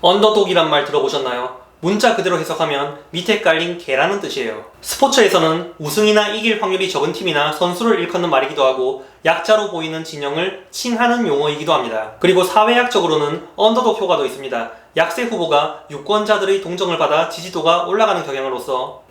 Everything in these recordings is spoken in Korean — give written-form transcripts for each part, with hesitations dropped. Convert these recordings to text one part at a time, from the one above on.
언더독이란 말 들어보셨나요? 문자 그대로 해석하면 밑에 깔린 개라는 뜻이에요. 스포츠에서는 우승이나 이길 확률이 적은 팀이나 선수를 일컫는 말이기도 하고 약자로 보이는 진영을 칭하는 용어이기도 합니다. 그리고 사회학적으로는 언더독 효과도 있습니다. 약세 후보가 유권자들의 동정을 받아 지지도가 올라가는 경향으로서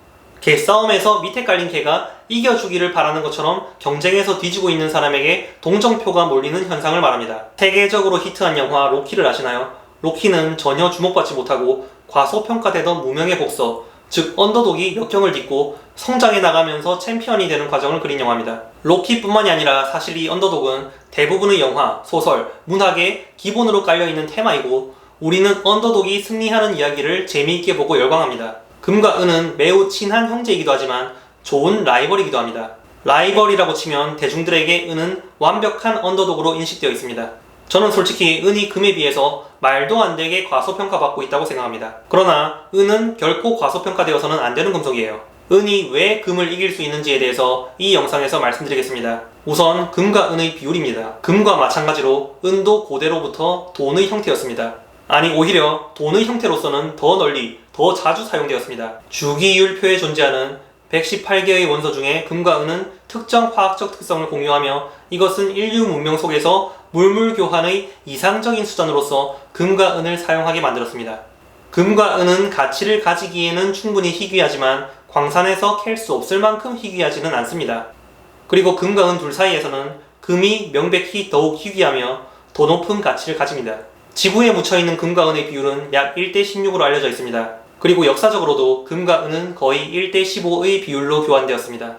개싸움에서 밑에 깔린 개가 이겨주기를 바라는 것처럼 경쟁에서 뒤지고 있는 사람에게 동정표가 몰리는 현상을 말합니다. 세계적으로 히트한 영화 로키를 아시나요? 로키는 전혀 주목받지 못하고 과소평가되던 무명의 복서, 즉 언더독이 역경을 딛고 성장해 나가면서 챔피언이 되는 과정을 그린 영화입니다. 로키뿐만이 아니라 사실 이 언더독은 대부분의 영화, 소설, 문학에 기본으로 깔려있는 테마이고 우리는 언더독이 승리하는 이야기를 재미있게 보고 열광합니다. 금과 은은 매우 친한 형제이기도 하지만 좋은 라이벌이기도 합니다. 라이벌이라고 치면 대중들에게 은은 완벽한 언더독으로 인식되어 있습니다. 저는 솔직히 은이 금에 비해서 말도 안 되게 과소평가받고 있다고 생각합니다. 그러나 은은 결코 과소평가되어서는 안 되는 금속이에요. 은이 왜 금을 이길 수 있는지에 대해서 이 영상에서 말씀드리겠습니다. 우선 금과 은의 비율입니다. 금과 마찬가지로 은도 고대로부터 돈의 형태였습니다. 아니 오히려 돈의 형태로서는 더 널리, 더 자주 사용되었습니다. 주기율표에 존재하는 118개의 원소 중에 금과 은은 특정 화학적 특성을 공유하며 이것은 인류 문명 속에서 물물교환의 이상적인 수단으로서 금과 은을 사용하게 만들었습니다. 금과 은은 가치를 가지기에는 충분히 희귀하지만 광산에서 캘 수 없을 만큼 희귀하지는 않습니다. 그리고 금과 은 둘 사이에서는 금이 명백히 더욱 희귀하며 더 높은 가치를 가집니다. 지구에 묻혀있는 금과 은의 비율은 약 1대16으로 알려져 있습니다. 그리고 역사적으로도 금과 은은 거의 1대15의 비율로 교환되었습니다.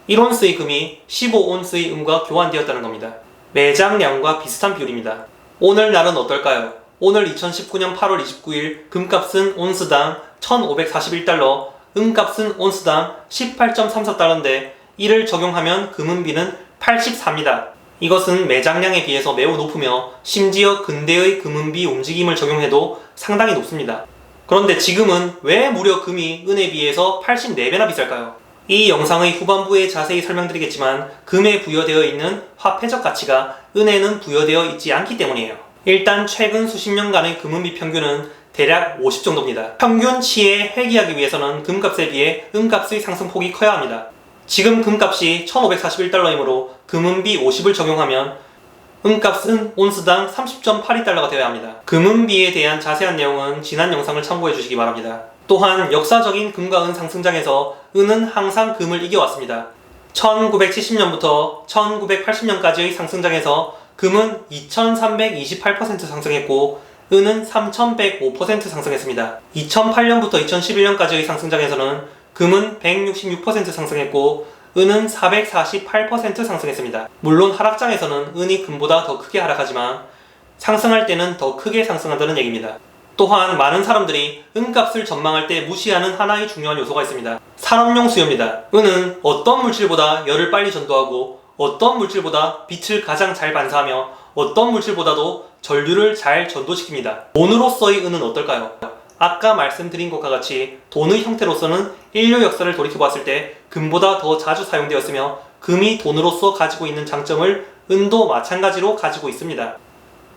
1온스의 금이 15온스의 은과 교환되었다는 겁니다. 매장량과 비슷한 비율입니다. 오늘날은 어떨까요? 오늘 2019년 8월 29일 금값은 온스당 1541달러, 은값은 온스당 18.34달러인데 이를 적용하면 금은비는 84입니다. 이것은 매장량에 비해서 매우 높으며 심지어 근대의 금은비 움직임을 적용해도 상당히 높습니다. 그런데 지금은 왜 무려 금이 은에 비해서 84배나 비쌀까요? 이 영상의 후반부에 자세히 설명드리겠지만 금에 부여되어 있는 화폐적 가치가 은에는 부여되어 있지 않기 때문이에요. 일단 최근 수십 년간의 금은비 평균은 대략 50 정도입니다. 평균치에 회귀하기 위해서는 금값에 비해 은값의 상승폭이 커야 합니다. 지금 금값이 1541달러이므로 금은비 50을 적용하면 은값은 온스당 30.82달러가 되어야 합니다. 금은비에 대한 자세한 내용은 지난 영상을 참고해 주시기 바랍니다. 또한 역사적인 금과 은 상승장에서 은은 항상 금을 이겨왔습니다. 1970년부터 1980년까지의 상승장에서 금은 2328% 상승했고 은은 3105% 상승했습니다. 2008년부터 2011년까지의 상승장에서는 금은 166% 상승했고 은은 448% 상승했습니다. 물론 하락장에서는 은이 금보다 더 크게 하락하지만 상승할 때는 더 크게 상승한다는 얘기입니다. 또한 많은 사람들이 은값을 전망할 때 무시하는 하나의 중요한 요소가 있습니다. 산업용 수요입니다. 은은 어떤 물질보다 열을 빨리 전도하고 어떤 물질보다 빛을 가장 잘 반사하며 어떤 물질보다도 전류를 잘 전도시킵니다. 돈으로서의 은은 어떨까요? 아까 말씀드린 것과 같이 돈의 형태로서는 인류 역사를 돌이켜봤을 때 금보다 더 자주 사용되었으며 금이 돈으로서 가지고 있는 장점을 은도 마찬가지로 가지고 있습니다.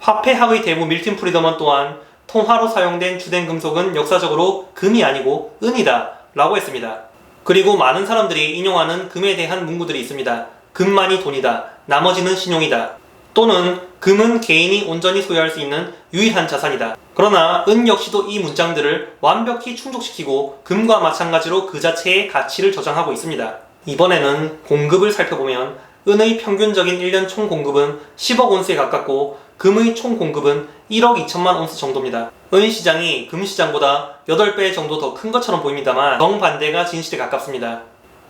화폐학의 대부 밀튼 프리더먼 또한 통화로 사용된 주된 금속은 역사적으로 금이 아니고 은이다 라고 했습니다. 그리고 많은 사람들이 인용하는 금에 대한 문구들이 있습니다. 금만이 돈이다, 나머지는 신용이다, 또는 금은 개인이 온전히 소유할 수 있는 유일한 자산이다. 그러나 은 역시도 이 문장들을 완벽히 충족시키고 금과 마찬가지로 그 자체의 가치를 저장하고 있습니다. 이번에는 공급을 살펴보면 은의 평균적인 1년 총 공급은 10억 온스에 가깝고 금의 총 공급은 1억 2천만 온스 정도입니다. 은 시장이 금 시장보다 8배 정도 더 큰 것처럼 보입니다만 정반대가 진실에 가깝습니다.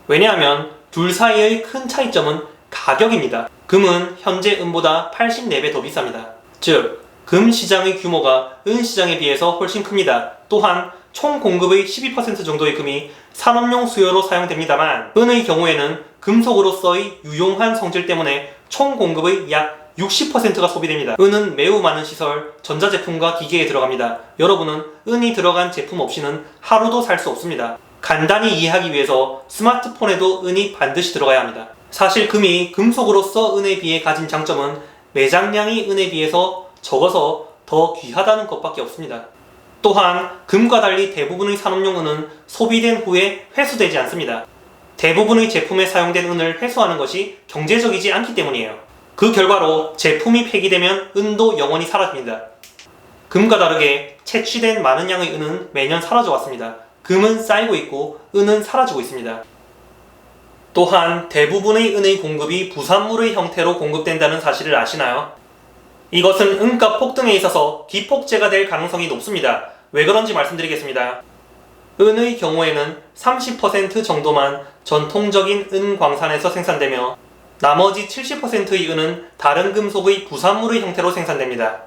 왜냐하면 둘 사이의 큰 차이점은 가격입니다. 금은 현재 은보다 84배 더 비쌉니다. 즉, 금 시장의 규모가 은 시장에 비해서 훨씬 큽니다. 또한 총 공급의 12% 정도의 금이 산업용 수요로 사용됩니다만 은의 경우에는 금속으로서의 유용한 성질 때문에 총 공급의 약 60%가 소비됩니다. 은은 매우 많은 시설, 전자제품과 기계에 들어갑니다. 여러분은 은이 들어간 제품 없이는 하루도 살 수 없습니다. 간단히 이해하기 위해서 스마트폰에도 은이 반드시 들어가야 합니다. 사실 금이 금속으로서 은에 비해 가진 장점은 매장량이 은에 비해서 적어서 더 귀하다는 것밖에 없습니다. 또한 금과 달리 대부분의 산업용 은은 소비된 후에 회수되지 않습니다. 대부분의 제품에 사용된 은을 회수하는 것이 경제적이지 않기 때문이에요. 그 결과로 제품이 폐기되면 은도 영원히 사라집니다. 금과 다르게 채취된 많은 양의 은은 매년 사라져 왔습니다. 금은 쌓이고 있고 은은 사라지고 있습니다. 또한 대부분의 은의 공급이 부산물의 형태로 공급된다는 사실을 아시나요? 이것은 은가 폭등에 있어서 기폭제가 될 가능성이 높습니다. 왜 그런지 말씀드리겠습니다. 은의 경우에는 30% 정도만 전통적인 은 광산에서 생산되며 나머지 70%의 은은 다른 금속의 부산물의 형태로 생산됩니다.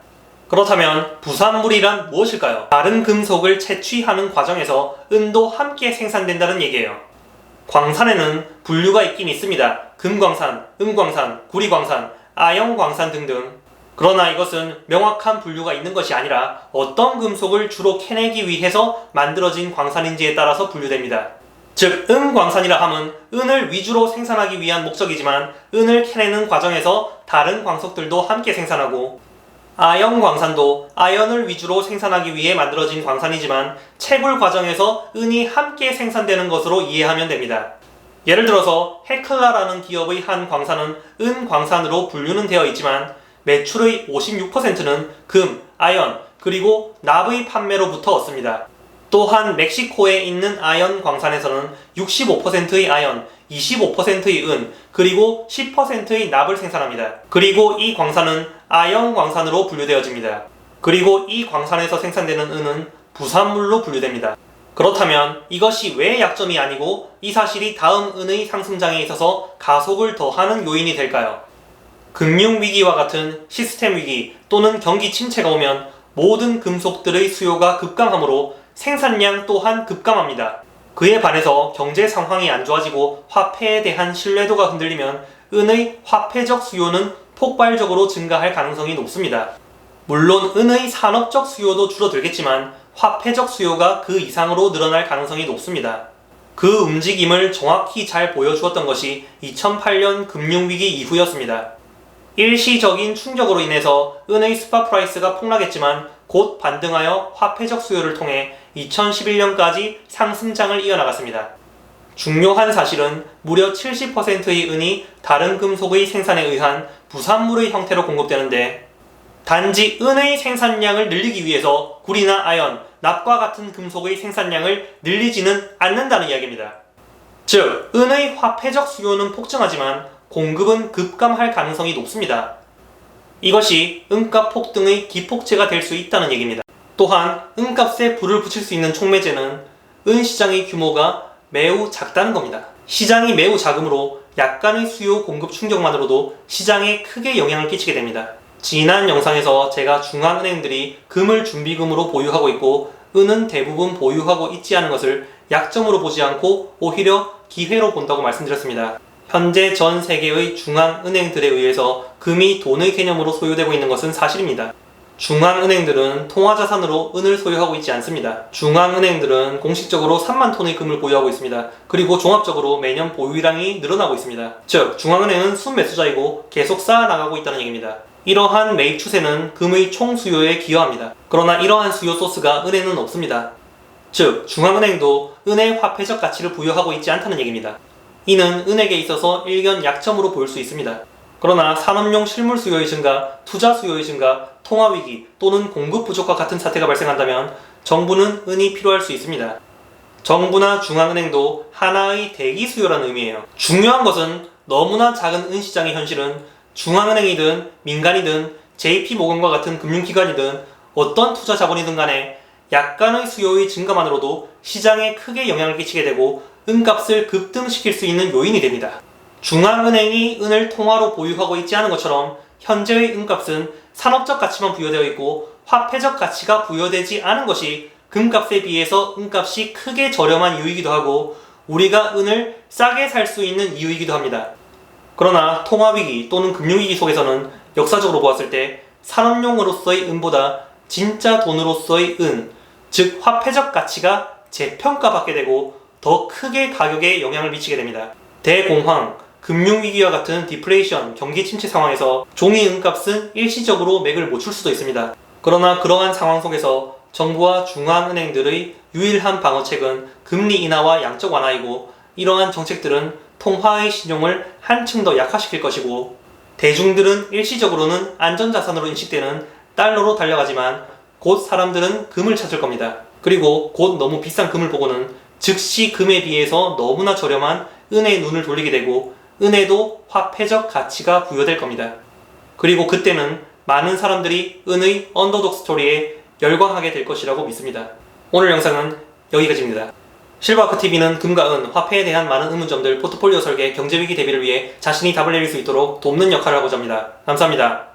그렇다면 부산물이란 무엇일까요? 다른 금속을 채취하는 과정에서 은도 함께 생산된다는 얘기예요. 광산에는 분류가 있긴 있습니다. 금광산, 은광산, 구리광산, 아연광산 등등. 그러나 이것은 명확한 분류가 있는 것이 아니라 어떤 금속을 주로 캐내기 위해서 만들어진 광산인지에 따라서 분류됩니다. 즉, 은광산이라 함은 은을 위주로 생산하기 위한 목적이지만 은을 캐내는 과정에서 다른 광석들도 함께 생산하고, 아연광산도 아연을 위주로 생산하기 위해 만들어진 광산이지만 채굴 과정에서 은이 함께 생산되는 것으로 이해하면 됩니다. 예를 들어서 헤클라라는 기업의 한 광산은 은광산으로 분류는 되어 있지만 매출의 56%는 금, 아연, 그리고 납의 판매로부터 얻습니다. 또한 멕시코에 있는 아연 광산에서는 65%의 아연, 25%의 은, 그리고 10%의 납을 생산합니다. 그리고 이 광산은 아연 광산으로 분류되어집니다. 그리고 이 광산에서 생산되는 은은 부산물로 분류됩니다. 그렇다면 이것이 왜 약점이 아니고 이 사실이 다음 은의 상승장에 있어서 가속을 더하는 요인이 될까요? 금융위기와 같은 시스템 위기 또는 경기 침체가 오면 모든 금속들의 수요가 급감하므로 생산량 또한 급감합니다. 그에 반해서 경제 상황이 안 좋아지고 화폐에 대한 신뢰도가 흔들리면 은의 화폐적 수요는 폭발적으로 증가할 가능성이 높습니다. 물론 은의 산업적 수요도 줄어들겠지만 화폐적 수요가 그 이상으로 늘어날 가능성이 높습니다. 그 움직임을 정확히 잘 보여주었던 것이 2008년 금융위기 이후였습니다. 일시적인 충격으로 인해서 은의 스팟 프라이스가 폭락했지만 곧 반등하여 화폐적 수요를 통해 2011년까지 상승장을 이어나갔습니다. 중요한 사실은 무려 70%의 은이 다른 금속의 생산에 의한 부산물의 형태로 공급되는데, 단지 은의 생산량을 늘리기 위해서 구리나 아연, 납과 같은 금속의 생산량을 늘리지는 않는다는 이야기입니다. 즉, 은의 화폐적 수요는 폭증하지만 공급은 급감할 가능성이 높습니다. 이것이 은값 폭등의 기폭제가 될 수 있다는 얘기입니다. 또한 은값에 불을 붙일 수 있는 촉매제는 은시장의 규모가 매우 작다는 겁니다. 시장이 매우 작으므로 약간의 수요 공급 충격만으로도 시장에 크게 영향을 끼치게 됩니다. 지난 영상에서 제가 중앙은행들이 금을 준비금으로 보유하고 있고 은은 대부분 보유하고 있지 않은 것을 약점으로 보지 않고 오히려 기회로 본다고 말씀드렸습니다. 현재 전 세계의 중앙은행들에 의해서 금이 돈의 개념으로 소유되고 있는 것은 사실입니다. 중앙은행들은 통화자산으로 은을 소유하고 있지 않습니다. 중앙은행들은 공식적으로 3만 톤의 금을 보유하고 있습니다. 그리고 종합적으로 매년 보유량이 늘어나고 있습니다. 즉, 중앙은행은 순매수자이고 계속 쌓아나가고 있다는 얘기입니다. 이러한 매입 추세는 금의 총 수요에 기여합니다. 그러나 이러한 수요 소스가 은에는 없습니다. 즉, 중앙은행도 은의 화폐적 가치를 부여하고 있지 않다는 얘기입니다. 이는 은에게 있어서 일견 약점으로 보일 수 있습니다. 그러나 산업용 실물 수요의 증가, 투자 수요의 증가, 통화위기 또는 공급 부족과 같은 사태가 발생한다면 정부는 은이 필요할 수 있습니다. 정부나 중앙은행도 하나의 대기 수요라는 의미예요. 중요한 것은 너무나 작은 은시장의 현실은 중앙은행이든 민간이든 JP모건과 같은 금융기관이든 어떤 투자 자본이든 간에 약간의 수요의 증가만으로도 시장에 크게 영향을 끼치게 되고 은값을 급등시킬 수 있는 요인이 됩니다. 중앙은행이 은을 통화로 보유하고 있지 않은 것처럼 현재의 은값은 산업적 가치만 부여되어 있고 화폐적 가치가 부여되지 않은 것이 금값에 비해서 은값이 크게 저렴한 이유이기도 하고 우리가 은을 싸게 살 수 있는 이유이기도 합니다. 그러나 통화위기 또는 금융위기 속에서는 역사적으로 보았을 때 산업용으로서의 은보다 진짜 돈으로서의 은, 즉 화폐적 가치가 재평가받게 되고 더 크게 가격에 영향을 미치게 됩니다. 대공황, 금융위기와 같은 디플레이션, 경기 침체 상황에서 종이 은값은 일시적으로 맥을 못 출 수도 있습니다. 그러나 그러한 상황 속에서 정부와 중앙은행들의 유일한 방어책은 금리 인하와 양적 완화이고, 이러한 정책들은 통화의 신용을 한층 더 약화시킬 것이고, 대중들은 일시적으로는 안전자산으로 인식되는 달러로 달려가지만 곧 사람들은 금을 찾을 겁니다. 그리고 곧 너무 비싼 금을 보고는 즉시 금에 비해서 너무나 저렴한 은혜의 눈을 돌리게 되고, 은혜도 화폐적 가치가 부여될 겁니다. 그리고 그때는 많은 사람들이 은의 언더독 스토리에 열광하게 될 것이라고 믿습니다. 오늘 영상은 여기까지입니다. 실버아크TV는 금과 은, 화폐에 대한 많은 의문점들, 포트폴리오 설계, 경제위기 대비를 위해 자신이 답을 내릴 수 있도록 돕는 역할을 하고자 합니다. 감사합니다.